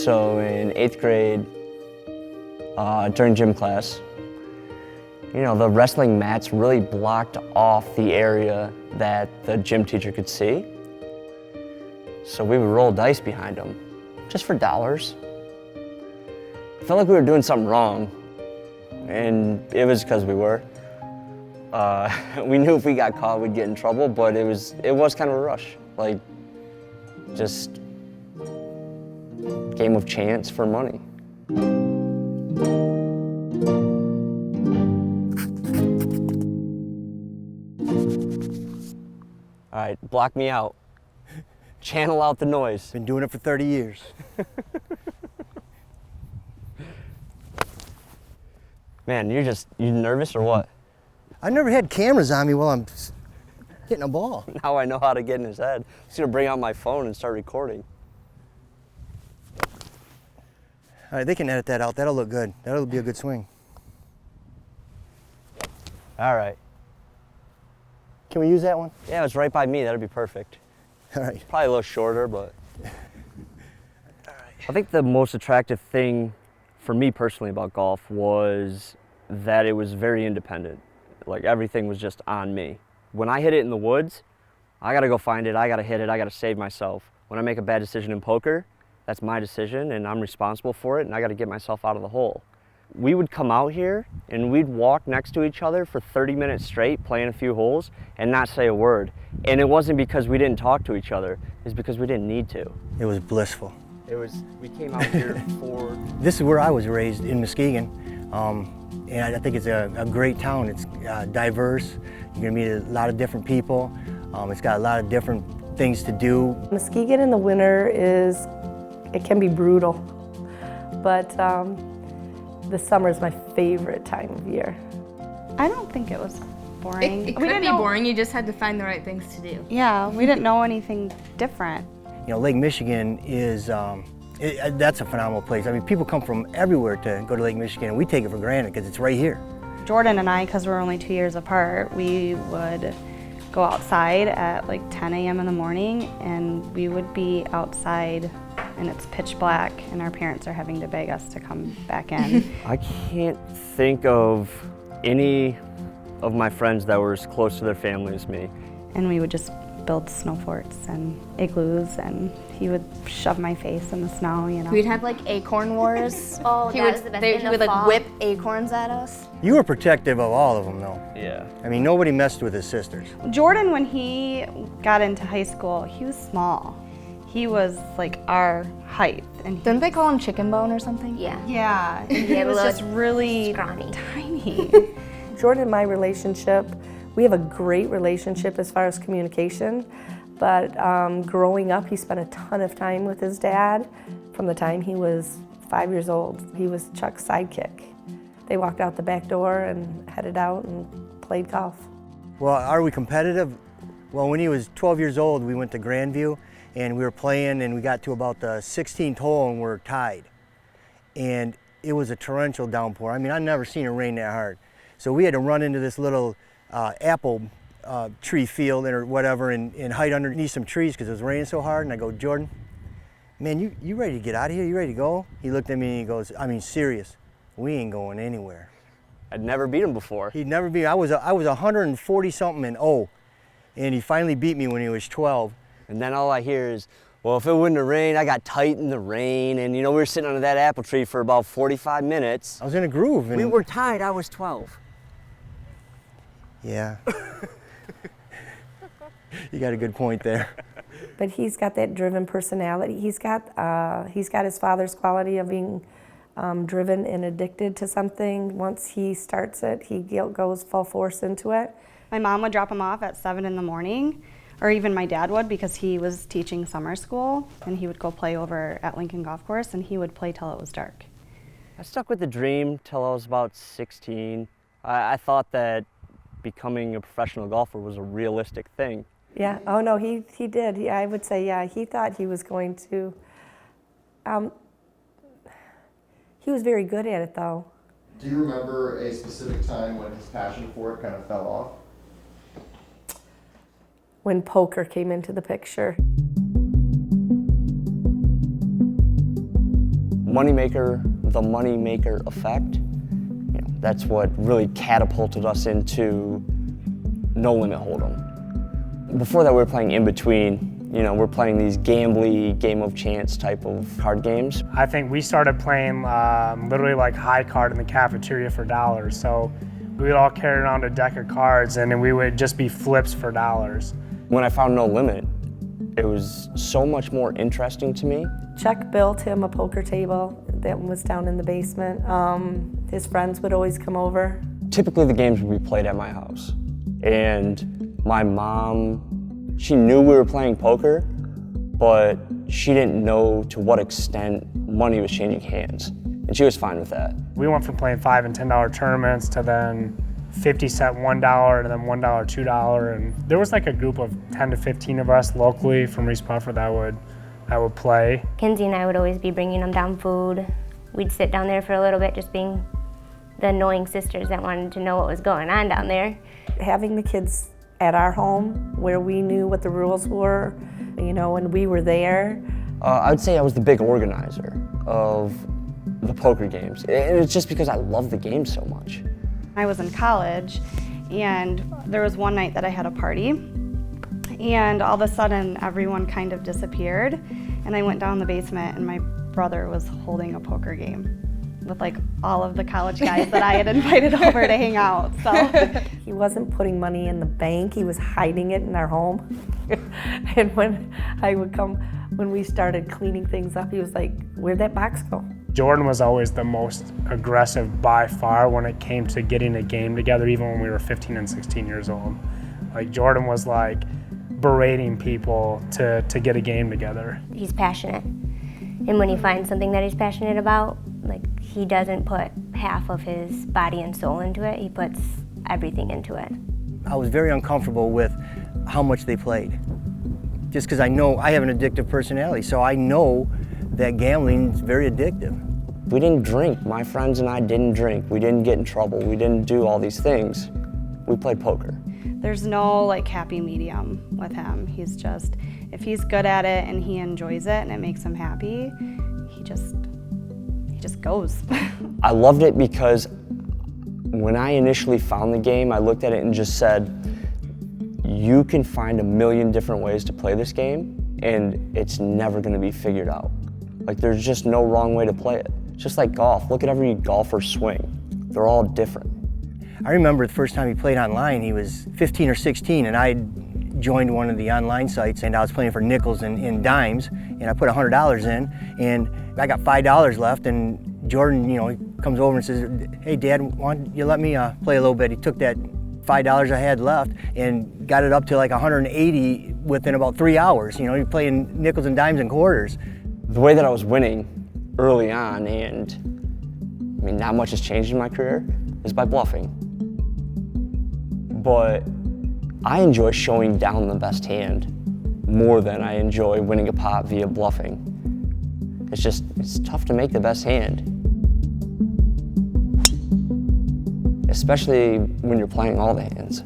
So in 8th grade, during gym class, you know, the wrestling mats really blocked off the area that the gym teacher could see. So we would roll dice behind them, just for dollars. I felt like we were doing something wrong, and it was because we were. We knew if we got caught, we'd get in trouble, but it was kind of a rush. Like, just game of chance for money. All right, block me out. Channel out the noise. Been doing it for 30 years. Man, you nervous or what? I never had cameras on me while I'm hitting a ball. Now I know how to get in his head. I'm just gonna bring out my phone and start recording. All right, they can edit that out. That'll look good. That'll be a good swing. All right. Can we use that one? Yeah, it's right by me. That'd be perfect. All right. Probably a little shorter, but. I think the most attractive thing for me personally about golf was that it was very independent. Like, everything was just on me. When I hit it in the woods, I gotta go find it, I gotta hit it, I gotta save myself. When I make a bad decision in poker, that's my decision and I'm responsible for it and I gotta get myself out of the hole. We would come out here and we'd walk next to each other for 30 minutes straight, playing a few holes and not say a word. And it wasn't because we didn't talk to each other, it's because we didn't need to. It was blissful. We came out here for... This is where I was raised, in Muskegon. And I think it's a great town. It's diverse. You're gonna meet a lot of different people. It's got a lot of different things to do. Muskegon in the winter it can be brutal, but the summer is my favorite time of year. I don't think it was boring. It could be boring, you just had to find the right things to do. Yeah, we didn't know anything different. You know, Lake Michigan is, that's a phenomenal place. I mean, people come from everywhere to go to Lake Michigan, and we take it for granted because it's right here. Jordan and I, because we're only 2 years apart, we would go outside at like 10 a.m. in the morning, and we would be outside and it's pitch black, and our parents are having to beg us to come back in. I can't think of any of my friends that were as close to their family as me. And we would just build snow forts and igloos, and he would shove my face in the snow, you know. We'd have like acorn wars. Oh, he that would, was the best. He would like whip acorns at us. You were protective of all of them, though. Yeah. I mean, nobody messed with his sisters. Jordan, when he got into high school, he was small. He was like our height. And Didn't they call him chicken bone or something? Yeah. Yeah, and he was just really scrawny. tiny. Jordan and my relationship, we have a great relationship as far as communication, but growing up, he spent a ton of time with his dad. From the time he was 5 years old, he was Chuck's sidekick. They walked out the back door and headed out and played golf. Well, are we competitive? Well, when he was 12 years old, we went to Grandview, and we were playing, and we got to about the 16th hole, and we're tied. And it was a torrential downpour. I mean, I've never seen it rain that hard. So we had to run into this little apple tree field or whatever and hide underneath some trees because it was raining so hard. And I go, Jordan, man, you ready to get out of here? You ready to go? He looked at me and he goes, I mean, serious, we ain't going anywhere. I'd never beat him before. He'd never beat, I was 140 something and oh, and he finally beat me when he was 12. And then all I hear is, well, if it wouldn't have rained, I got tight in the rain. And you know, we were sitting under that apple tree for about 45 minutes. I was in a groove. And we were tied, I was 12. Yeah. You got a good point there. But he's got that driven personality. He's got his father's quality of being driven and addicted to something. Once he starts it, he goes full force into it. My mom would drop him off at 7 in the morning, or even my dad would, because he was teaching summer school, and he would go play over at Lincoln Golf Course, and he would play till it was dark. I stuck with the dream till I was about 16. I thought that becoming a professional golfer was a realistic thing. Yeah, oh no, he did. I would say, yeah, he thought he was going to. He was very good at it, though. Do you remember a specific time when his passion for it kind of fell off? When poker came into the picture. moneymaker, the moneymaker effect, you know, that's what really catapulted us into no limit hold'em. Before that, we were playing in between. You know, we're playing these gambly, game of chance type of card games. I think we started playing literally like high card in the cafeteria for dollars. So we would all carry around a deck of cards and then we would just be flips for dollars. When I found No Limit, it was so much more interesting to me. Chuck built him a poker table that was down in the basement. His friends would always come over. Typically the games would be played at my house. And my mom, she knew we were playing poker, but she didn't know to what extent money was changing hands. And she was fine with that. We went from playing $5 and $10 tournaments to then 50 cent $1 and then $1, $2. And there was like a group of 10 to 15 of us locally from East Puffer that would play. Kenzie and I would always be bringing them down food. We'd sit down there for a little bit just being the annoying sisters that wanted to know what was going on down there. Having the kids at our home where we knew what the rules were, you know, when we were there. I would say I was the big organizer of the poker games. And it's just because I love the game so much. I was in college and there was one night that I had a party and all of a sudden everyone kind of disappeared and I went down the basement and my brother was holding a poker game with like all of the college guys that I had invited over to hang out. So he wasn't putting money in the bank, he was hiding it in our home. And when I would come, when we started cleaning things up, he was like, "Where'd that box go?" Jordan was always the most aggressive by far when it came to getting a game together, even when we were 15 and 16 years old. Like Jordan was like berating people to get a game together. He's passionate. And when he finds something that he's passionate about, like he doesn't put half of his body and soul into it, he puts everything into it. I was very uncomfortable with how much they played. Just because I know I have an addictive personality, so I know that gambling is very addictive. We didn't drink. My friends and I didn't drink. We didn't get in trouble. We didn't do all these things. We played poker. there's no like happy medium with him. He's just, if he's good at it and he enjoys it and it makes him happy, he just goes. I loved it because when I initially found the game, I looked at it and just said, you can find a million different ways to play this game and it's never gonna be figured out. Like there's just no wrong way to play it. It's just like golf. Look at every golfer's swing. They're all different. I remember the first time he played online, he was 15 or 16 and I joined one of the online sites and I was playing for nickels and dimes and I put $100 in and I got $5 left and Jordan, he comes over and says, hey Dad, why don't you let me play a little bit? He took that $5 I had left and got it up to like 180 within about 3 hours. You're playing nickels and dimes and quarters. The way that I was winning early on, and I mean, not much has changed in my career, is by bluffing. But I enjoy showing down the best hand more than I enjoy winning a pot via bluffing. It's tough to make the best hand. Especially when you're playing all the hands.